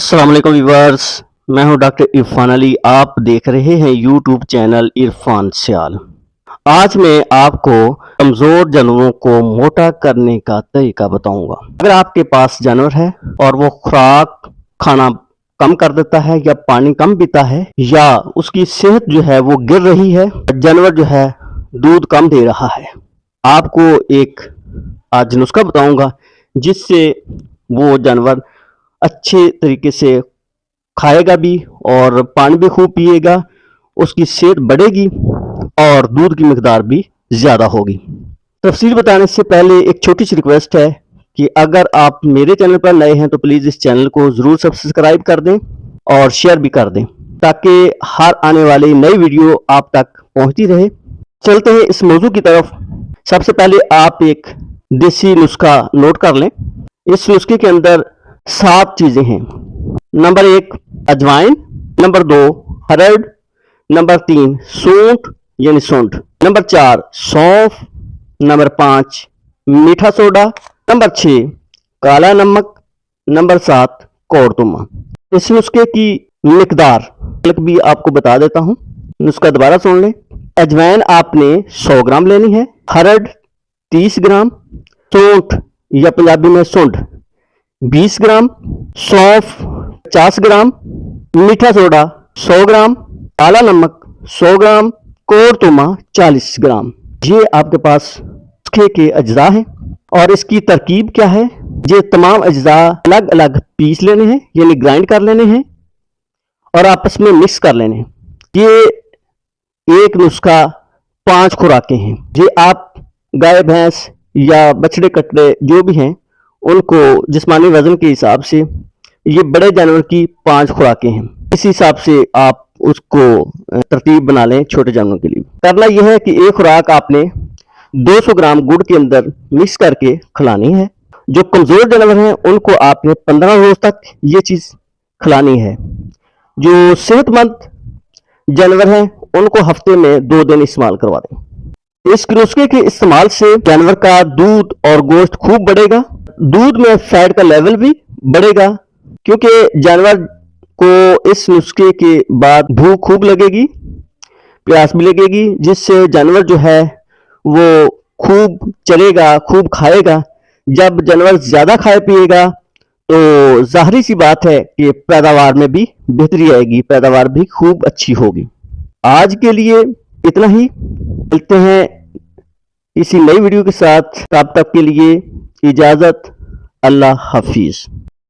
अस्सलाम वालेकुम व्यूअर्स, मैं हूं डॉक्टर इरफान अली। आप देख रहे हैं यूट्यूब चैनल इरफान सियाल। आज मैं आपको कमज़ोर जानवरों को मोटा करने का तरीका बताऊंगा। अगर आपके पास जानवर है और वो खुराक खाना कम कर देता है या पानी कम पीता है या उसकी सेहत जो है वो गिर रही है, जानवर जो है दूध कम दे रहा है, आपको एक आज नुस्खा बताऊंगा जिससे वो जानवर अच्छे तरीके से खाएगा भी और पानी भी खूब पिएगा, उसकी सेहत बढ़ेगी और दूध की मिकदार भी ज़्यादा होगी। तफसील बताने से पहले एक छोटी सी रिक्वेस्ट है कि अगर आप मेरे चैनल पर नए हैं तो प्लीज़ इस चैनल को ज़रूर सब्सक्राइब कर दें और शेयर भी कर दें ताकि हर आने वाली नई वीडियो आप तक पहुंचती रहे। चलते हैं इस मौजू की तरफ। सबसे पहले आप एक देसी नुस्खा नोट कर लें। इस नुस्खे के अंदर 7 चीज़ें हैं। नंबर 1 अजवाइन, नंबर 2 हरड़, नंबर 3 सूंठ यानी सूंठ, नंबर 4 सौंफ, नंबर 5 मीठा सोडा, नंबर 6 काला नमक, नंबर 7 कौड़तुमा। इस नुस्खे की मिकदार भी आपको बता देता हूँ। नुस्खा दोबारा सुन लें। अजवाइन आपने 100 ग्राम लेनी है, हरड़ 30 ग्राम, सूंठ या पंजाबी में सूंठ 20 ग्राम, सौंफ 50 ग्राम, मीठा सोडा 100 ग्राम, काला नमक 100 ग्राम, कौड़तुमा 40 ग्राम। ये आपके पास नुस्खे के अज्जा हैं। और इसकी तरकीब क्या है? ये तमाम अज्जा अलग अलग पीस लेने हैं यानी ग्राइंड कर लेने हैं और आपस में मिक्स कर लेने हैं। ये एक नुस्खा 5 खुराकें हैं। ये आप गाय भैंस या बछड़े कटड़े जो भी हैं उनको जिस्मानी वजन के हिसाब से ये बड़े जानवर की 5 खुराकें हैं। इस हिसाब से आप उसको तरतीब बना लें। छोटे जानवरों के लिए करना यह है कि एक खुराक आपने 200 ग्राम गुड़ के अंदर मिक्स करके खिलानी है। जो कमज़ोर जानवर हैं उनको आपने 15 रोज तक ये चीज़ खिलानी है। जो सेहतमंद जानवर हैं उनको हफ्ते में 2 दिन इस्तेमाल करवा दें। इस नुस्खे के इस्तेमाल से जानवर का दूध और गोश्त खूब बढ़ेगा, दूध में फैट का लेवल भी बढ़ेगा क्योंकि जानवर को इस नुस्खे के बाद भूख खूब लगेगी, प्यास भी लगेगी, जिससे जानवर जो है वो खूब चलेगा, खूब खाएगा। जब जानवर ज़्यादा खाए पिएगा तो ज़ाहिर सी बात है कि पैदावार में भी बेहतरी आएगी, पैदावार भी खूब अच्छी होगी। आज के लिए इतना ही, मिलते हैं इसी नई वीडियो के साथ। तब तक के लिए इजाज़त, अल्लाह हाफिज़।